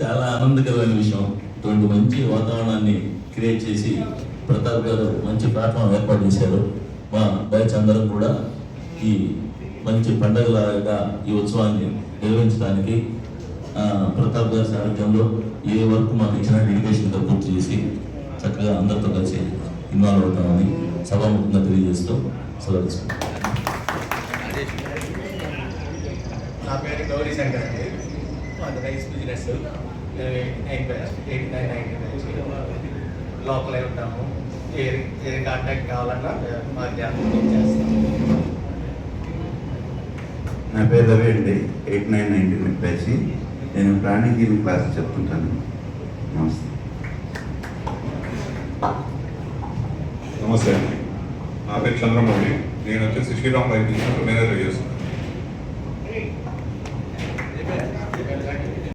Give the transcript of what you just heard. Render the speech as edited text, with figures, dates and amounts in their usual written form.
చాలా ఆనందకరమైన విషయం. ఇటువంటి మంచి వాతావరణాన్ని క్రియేట్ చేసి ప్రతాప్ గారు మంచి ప్లాట్ఫామ్ ఏర్పాటు చేశారు. మా బ్యాచ్ అందరం కూడా ఈ మంచి పండగలాగా ఈ ఉత్సవాన్ని నిర్వహించడానికి ప్రతాప్ గారి సారథ్యంలో ఏ వర్క్ మాకు ఇచ్చిన డెడికేషన్గా పూర్తి చేసి చక్కగా అందరితో కలిసి ఇన్వాల్వ్ అవుతామని సభాముఖంగా తెలియజేస్తూ సెలవు. నా పేరు గౌరీ శంకర్ అండి. అది రైస్ బిజినెస్ 8990 లోపలే ఉంటాము. ఏ కాంటాక్ట్ కావాలన్నా మాకు చేస్తాం. నా పేరు రవి అండి. 8990 బ్యాచ్. నేను ప్రాణి హీలింగ్ క్లాస్ చెప్తుంటాను. నమస్తే. నమస్తే అండి. నా పేరు చంద్రమౌళి. నేను వచ్చేసి శ్రీరామ్ లైఫ్ ఇన్సూరెన్స్ మేనేజర్ చేస్తున్నాను.